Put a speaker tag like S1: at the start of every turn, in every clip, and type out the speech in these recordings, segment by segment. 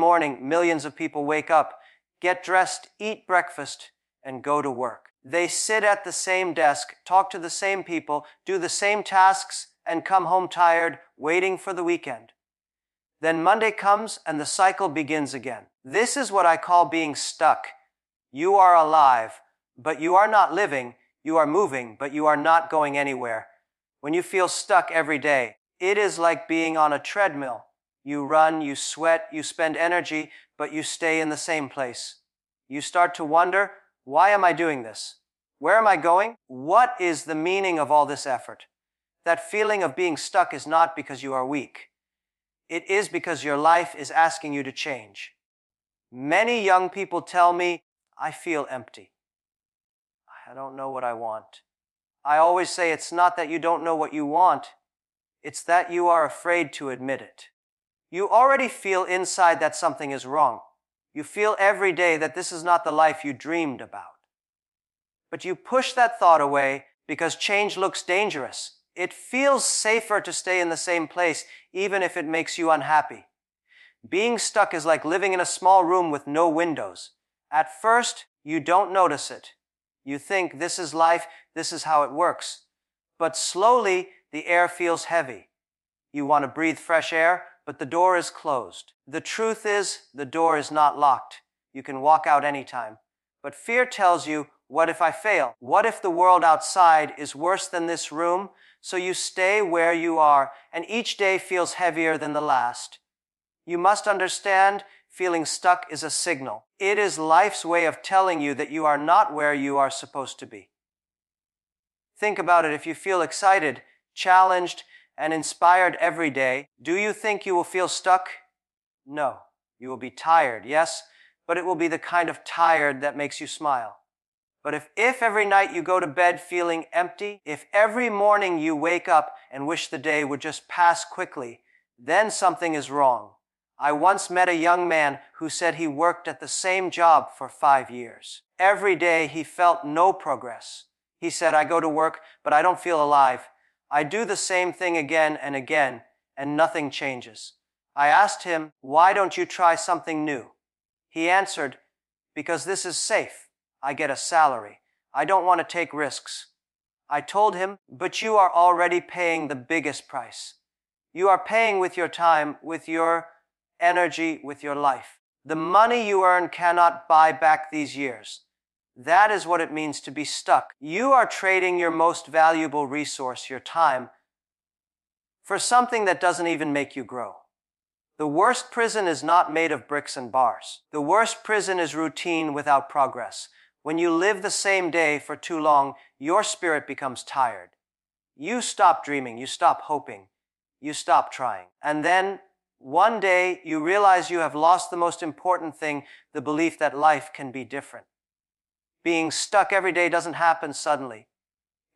S1: Morning, millions of people wake up, get dressed, eat breakfast, and go to work. They sit at the same desk, talk to the same people, do the same tasks, and come home tired, waiting for the weekend. Then Monday comes and the cycle begins again. This is what I call being stuck. You are alive, but you are not living. You are moving, but you are not going anywhere. When you feel stuck every day, it is like being on a treadmill. You run, you sweat, you spend energy, but you stay in the same place. You start to wonder, why am I doing this? Where am I going? What is the meaning of all this effort? That feeling of being stuck is not because you are weak. It is because your life is asking you to change. Many young people tell me, I feel empty. I don't know what I want. I always say it's not that you don't know what you want. It's that you are afraid to admit it. You already feel inside that something is wrong. You feel every day that this is not the life you dreamed about. But you push that thought away because change looks dangerous. It feels safer to stay in the same place, even if it makes you unhappy. Being stuck is like living in a small room with no windows. At first, you don't notice it. You think, this is life, this is how it works. But slowly, the air feels heavy. You want to breathe fresh air, but the door is closed. The truth is, the door is not locked. You can walk out anytime. But fear tells you, what if I fail? What if the world outside is worse than this room? So you stay where you are, and each day feels heavier than the last. You must understand, feeling stuck is a signal. It is life's way of telling you that you are not where you are supposed to be. Think about it. If you feel excited, challenged, and inspired every day, do you think you will feel stuck? No. You will be tired, yes, but it will be the kind of tired that makes you smile. But if every night you go to bed feeling empty, if every morning you wake up and wish the day would just pass quickly, then something is wrong. I once met a young man who said he worked at the same job for 5 years. Every day he felt no progress. He said, I go to work, but I don't feel alive. I do the same thing again and again, and nothing changes. I asked him, why don't you try something new? He answered, because this is safe. I get a salary. I don't want to take risks. I told him, but you are already paying the biggest price. You are paying with your time, with your energy, with your life. The money you earn cannot buy back these years. That is what it means to be stuck. You are trading your most valuable resource, your time, for something that doesn't even make you grow. The worst prison is not made of bricks and bars. The worst prison is routine without progress. When you live the same day for too long, your spirit becomes tired. You stop dreaming, you stop hoping, you stop trying. And then, one day, you realize you have lost the most important thing, the belief that life can be different. Being stuck every day doesn't happen suddenly.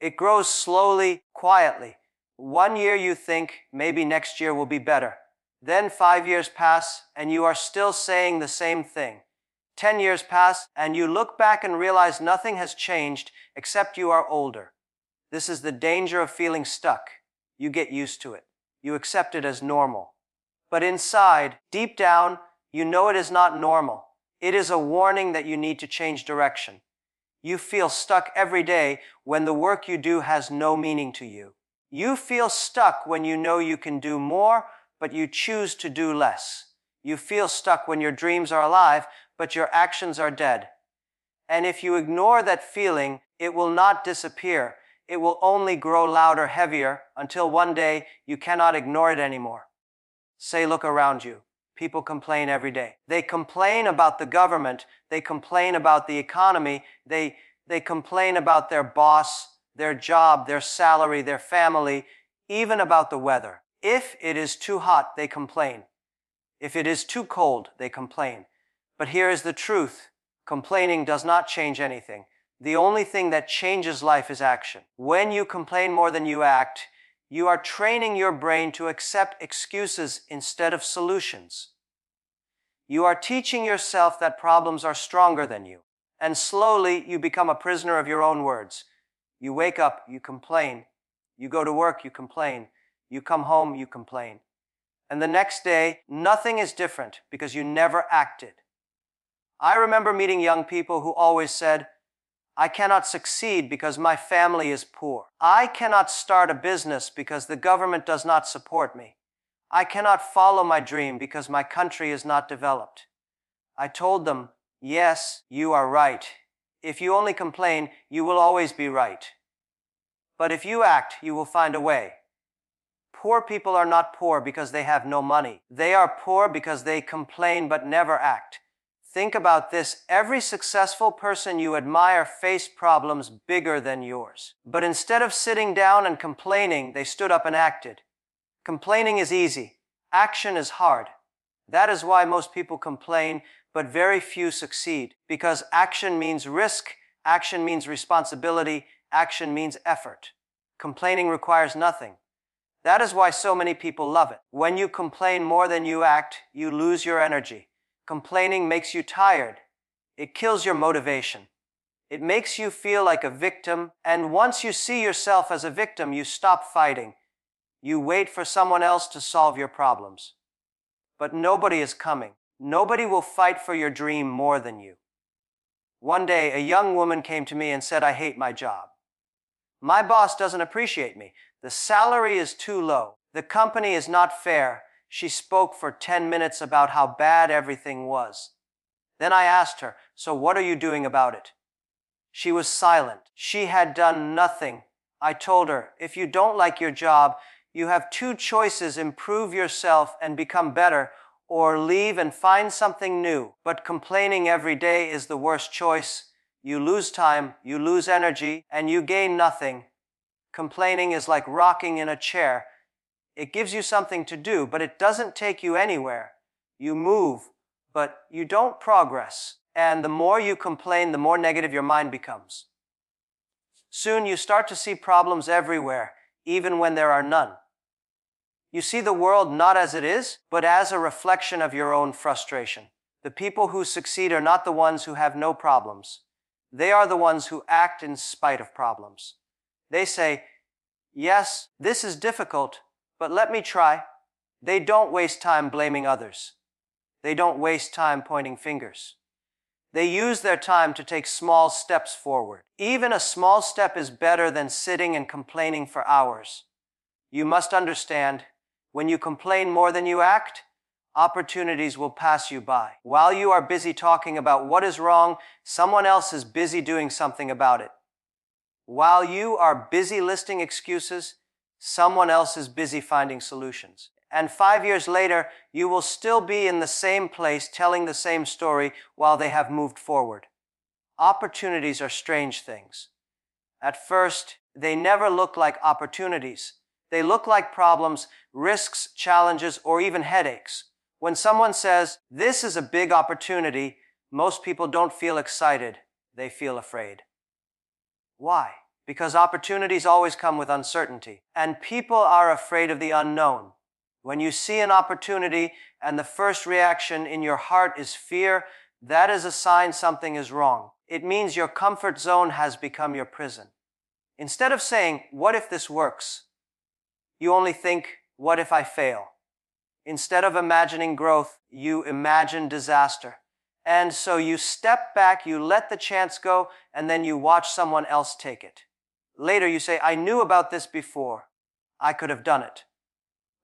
S1: It grows slowly, quietly. 1 year you think, maybe next year will be better. Then 5 years pass, and you are still saying the same thing. 10 years pass, and you look back and realize nothing has changed except you are older. This is the danger of feeling stuck. You get used to it. You accept it as normal. But inside, deep down, you know it is not normal. It is a warning that you need to change direction. You feel stuck every day when the work you do has no meaning to you. You feel stuck when you know you can do more, but you choose to do less. You feel stuck when your dreams are alive, but your actions are dead. And if you ignore that feeling, it will not disappear. It will only grow louder, heavier, until one day you cannot ignore it anymore. Say, look around you. People complain every day. They complain about the government. They complain about the economy. They complain about their boss, their job, their salary, their family, even about the weather. If it is too hot, they complain. If it is too cold, they complain. But here is the truth. Complaining does not change anything. The only thing that changes life is action. When you complain more than you act, you are training your brain to accept excuses instead of solutions. You are teaching yourself that problems are stronger than you. And slowly, you become a prisoner of your own words. You wake up, you complain. You go to work, you complain. You come home, you complain. and the next day, nothing is different because you never acted. I remember meeting young people who always said, I cannot succeed because my family is poor. I cannot start a business because the government does not support me. I cannot follow my dream because my country is not developed. I told them, yes, you are right. If you only complain, you will always be right. But if you act, you will find a way. Poor people are not poor because they have no money. They are poor because they complain but never act. Think about this. Every successful person you admire faced problems bigger than yours. But instead of sitting down and complaining, they stood up and acted. Complaining is easy. Action is hard. That is why most people complain, but very few succeed. Because action means risk, action means responsibility, action means effort. Complaining requires nothing. That is why so many people love it. When you complain more than you act, you lose your energy. Complaining makes you tired. It kills your motivation. It makes you feel like a victim, and once you see yourself as a victim, you stop fighting. You wait for someone else to solve your problems. But nobody is coming. Nobody will fight for your dream more than you. One day, a young woman came to me and said, I hate my job. My boss doesn't appreciate me. The salary is too low. The company is not fair. She spoke for 10 minutes about how bad everything was. Then I asked her, so what are you doing about it? She was silent. She had done nothing. I told her, if you don't like your job, you have two choices: improve yourself and become better, or leave and find something new. But complaining every day is the worst choice. You lose time, you lose energy, and you gain nothing. Complaining is like rocking in a chair. It gives you something to do, but it doesn't take you anywhere. You move, but you don't progress. And the more you complain, the more negative your mind becomes. Soon you start to see problems everywhere, even when there are none. You see the world not as it is, but as a reflection of your own frustration. The people who succeed are not the ones who have no problems. They are the ones who act in spite of problems. They say, yes, this is difficult, but let me try. They don't waste time blaming others. They don't waste time pointing fingers. They use their time to take small steps forward. Even a small step is better than sitting and complaining for hours. You must understand, when you complain more than you act, opportunities will pass you by. While you are busy talking about what is wrong, someone else is busy doing something about it. While you are busy listing excuses, someone else is busy finding solutions. And 5 years later, you will still be in the same place telling the same story while they have moved forward. Opportunities are strange things. At first, they never look like opportunities. They look like problems, risks, challenges, or even headaches. When someone says, this is a big opportunity, most people don't feel excited. They feel afraid. Why? Because opportunities always come with uncertainty, and people are afraid of the unknown. When you see an opportunity and the first reaction in your heart is fear, that is a sign something is wrong. It means your comfort zone has become your prison. Instead of saying, what if this works? You only think, what if I fail? Instead of imagining growth, you imagine disaster. And so you step back, you let the chance go, and then you watch someone else take it. Later you say, I knew about this before. I could have done it.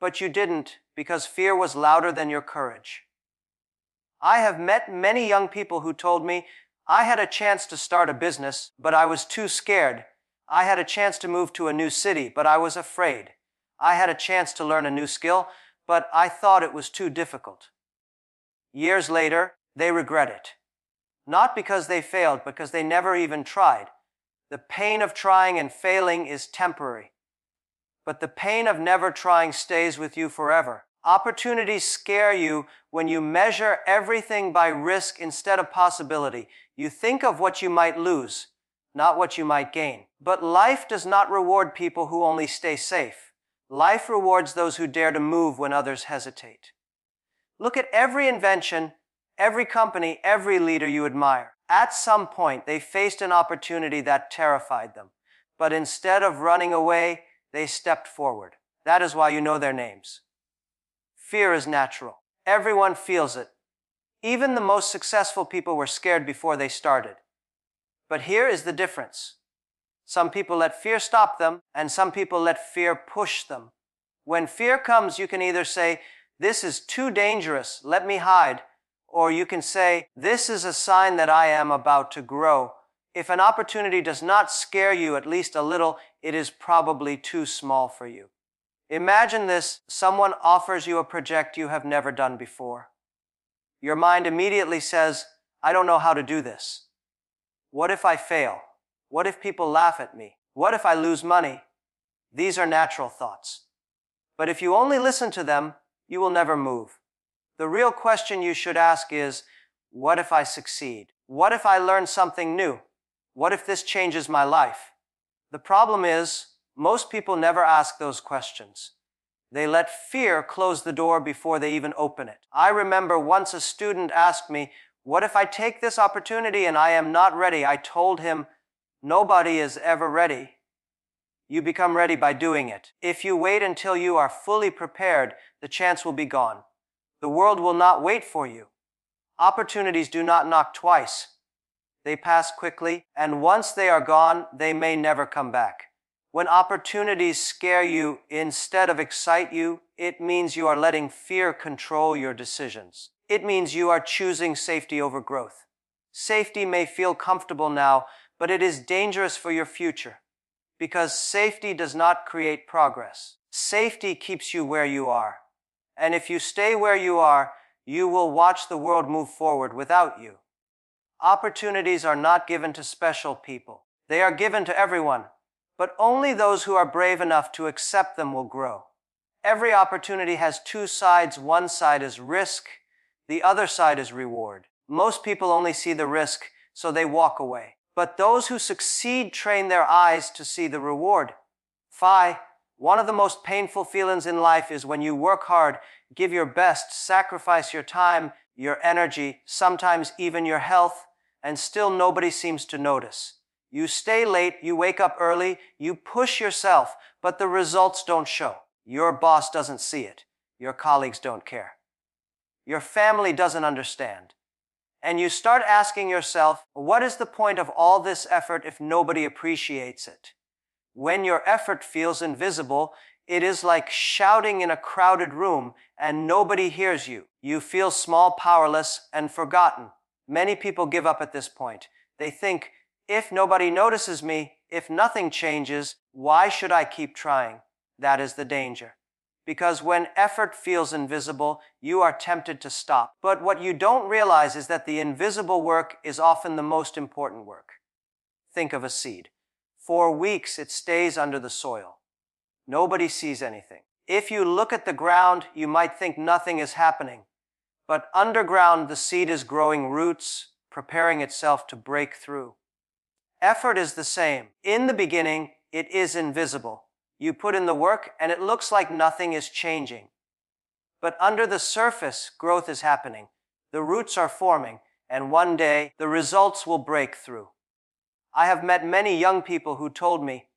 S1: But you didn't, because fear was louder than your courage. I have met many young people who told me, I had a chance to start a business, but I was too scared. I had a chance to move to a new city, but I was afraid. I had a chance to learn a new skill, but I thought it was too difficult. Years later, they regret it. Not because they failed, because they never even tried. The pain of trying and failing is temporary. But the pain of never trying stays with you forever. Opportunities scare you when you measure everything by risk instead of possibility. You think of what you might lose, not what you might gain. But life does not reward people who only stay safe. Life rewards those who dare to move when others hesitate. Look at every invention, every company, every leader you admire. At some point, they faced an opportunity that terrified them. But instead of running away, they stepped forward. That is why you know their names. Fear is natural. Everyone feels it. Even the most successful people were scared before they started. But here is the difference. Some people let fear stop them, and some people let fear push them. When fear comes, you can either say, "This is too dangerous, let me hide," or you can say, "This is a sign that I am about to grow." If an opportunity does not scare you at least a little, it is probably too small for you. Imagine this: someone offers you a project you have never done before. Your mind immediately says, "I don't know how to do this. What if I fail? What if people laugh at me? What if I lose money?" These are natural thoughts. But if you only listen to them, you will never move. The real question you should ask is, what if I succeed? What if I learn something new? What if this changes my life? The problem is, most people never ask those questions. They let fear close the door before they even open it. I remember once a student asked me, "What if I take this opportunity and I am not ready?" I told him, "Nobody is ever ready. You become ready by doing it. If you wait until you are fully prepared, the chance will be gone. The world will not wait for you. Opportunities do not knock twice. They pass quickly, and once they are gone, they may never come back." When opportunities scare you instead of excite you, it means you are letting fear control your decisions. It means you are choosing safety over growth. Safety may feel comfortable now, but it is dangerous for your future. Because safety does not create progress. Safety keeps you where you are. And if you stay where you are, you will watch the world move forward without you. Opportunities are not given to special people. They are given to everyone. But only those who are brave enough to accept them will grow. Every opportunity has two sides. One side is risk, the other side is reward. Most people only see the risk, so they walk away. But those who succeed train their eyes to see the reward. One of the most painful feelings in life is when you work hard, give your best, sacrifice your time, your energy, sometimes even your health, and still nobody seems to notice. You stay late, you wake up early, you push yourself, but the results don't show. Your boss doesn't see it. Your colleagues don't care. Your family doesn't understand. And you start asking yourself, what is the point of all this effort if nobody appreciates it? When your effort feels invisible, it is like shouting in a crowded room and nobody hears you. You feel small, powerless, and forgotten. Many people give up at this point. They think, if nobody notices me, if nothing changes, why should I keep trying? That is the danger. Because when effort feels invisible, you are tempted to stop. But what you don't realize is that the invisible work is often the most important work. Think of a seed. For weeks it stays under the soil. Nobody sees anything. If you look at the ground, you might think nothing is happening. But underground, the seed is growing roots, preparing itself to break through. Effort is the same. In the beginning, it is invisible. You put in the work and it looks like nothing is changing. But under the surface, growth is happening. The roots are forming, and one day, the results will break through. I have met many young people who told me,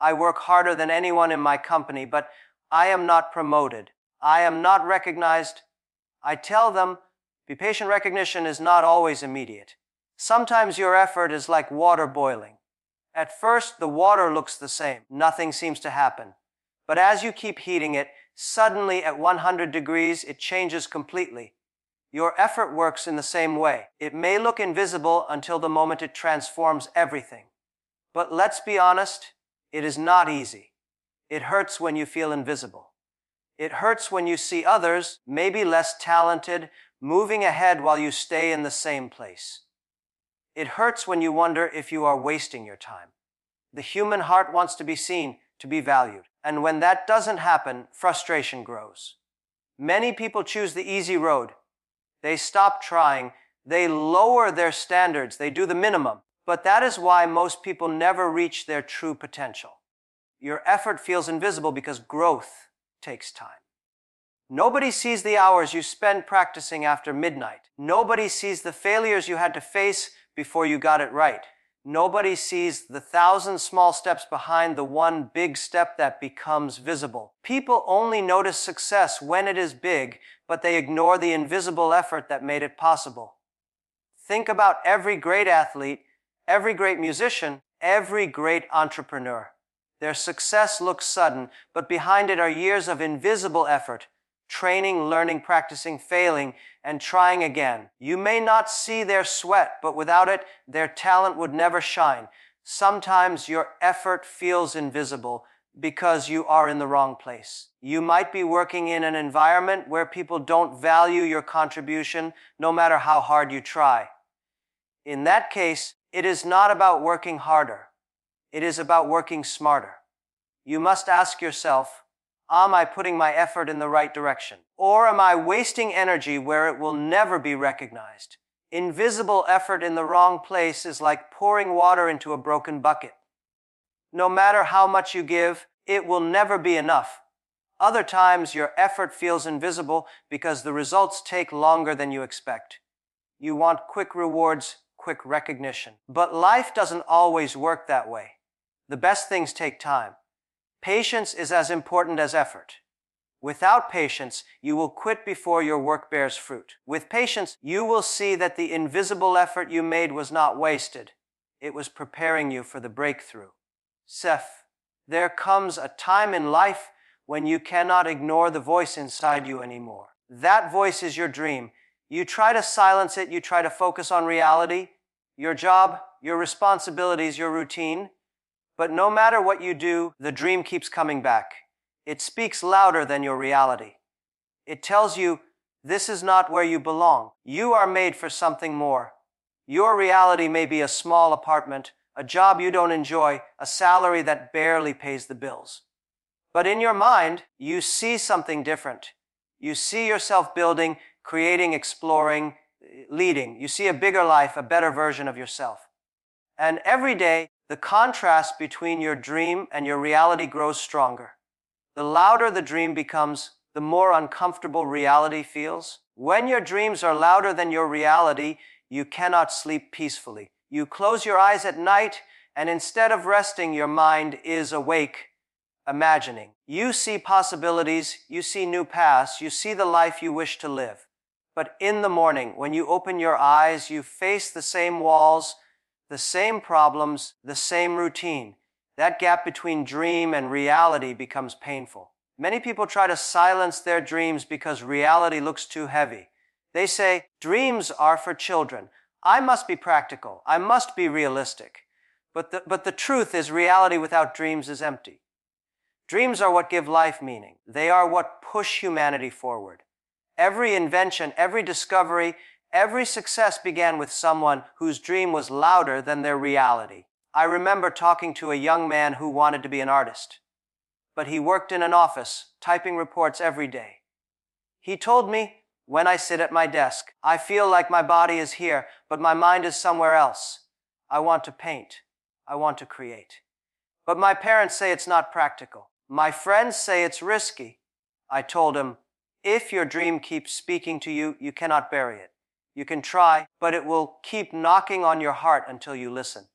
S1: "I work harder than anyone in my company, but I am not promoted. I am not recognized." I tell them, be patient. Recognition is not always immediate. Sometimes your effort is like water boiling. At first, the water looks the same. Nothing seems to happen. But as you keep heating it, suddenly at 100 degrees, it changes completely. Your effort works in the same way. It may look invisible until the moment it transforms everything. But let's be honest, it is not easy. It hurts when you feel invisible. It hurts when you see others, maybe less talented, moving ahead while you stay in the same place. It hurts when you wonder if you are wasting your time. The human heart wants to be seen, to be valued. And when that doesn't happen, frustration grows. Many people choose the easy road. They stop trying. They lower their standards. They do the minimum. But that is why most people never reach their true potential. Your effort feels invisible because growth takes time. Nobody sees the hours you spend practicing after midnight. Nobody sees the failures you had to face before you got it right. Nobody sees the 1,000 small steps behind the one big step that becomes visible. People only notice success when it is big, but they ignore the invisible effort that made it possible. Think about every great athlete, every great musician, every great entrepreneur. Their success looks sudden, but behind it are years of invisible effort, training, learning, practicing, failing, and trying again. You may not see their sweat, but without it, their talent would never shine. Sometimes your effort feels invisible because you are in the wrong place. You might be working in an environment where people don't value your contribution, no matter how hard you try. In that case, it is not about working harder. It is about working smarter. You must ask yourself, am I putting my effort in the right direction? Or am I wasting energy where it will never be recognized? Invisible effort in the wrong place is like pouring water into a broken bucket. No matter how much you give, it will never be enough. Other times, your effort feels invisible because the results take longer than you expect. You want quick rewards, quick recognition. But life doesn't always work that way. The best things take time. Patience is as important as effort. Without patience, you will quit before your work bears fruit. With patience, you will see that the invisible effort you made was not wasted. It was preparing you for the breakthrough. Seth, there comes a time in life when you cannot ignore the voice inside you anymore. That voice is your dream. You try to silence it, you try to focus on reality, your job, your responsibilities, your routine. But no matter what you do, the dream keeps coming back. It speaks louder than your reality. It tells you, this is not where you belong. You are made for something more. Your reality may be a small apartment, a job you don't enjoy, a salary that barely pays the bills. But in your mind, you see something different. You see yourself building, creating, exploring, leading. You see a bigger life, a better version of yourself. And every day, the contrast between your dream and your reality grows stronger. The louder the dream becomes, the more uncomfortable reality feels. When your dreams are louder than your reality, you cannot sleep peacefully. You close your eyes at night, and instead of resting, your mind is awake, imagining. You see possibilities, you see new paths, you see the life you wish to live. But in the morning, when you open your eyes, you face the same walls, the same problems, the same routine. That gap between dream and reality becomes painful. Many people try to silence their dreams because reality looks too heavy. They say, dreams are for children. I must be practical. I must be realistic. But the truth is, reality without dreams is empty. Dreams are what give life meaning. They are what push humanity forward. Every invention, every discovery, every success began with someone whose dream was louder than their reality. I remember talking to a young man who wanted to be an artist, but he worked in an office, typing reports every day. He told me, when I sit at my desk, I feel like my body is here, but my mind is somewhere else. I want to paint. I want to create. But my parents say it's not practical. My friends say it's risky. I told him, if your dream keeps speaking to you, you cannot bury it. You can try, but it will keep knocking on your heart until you listen.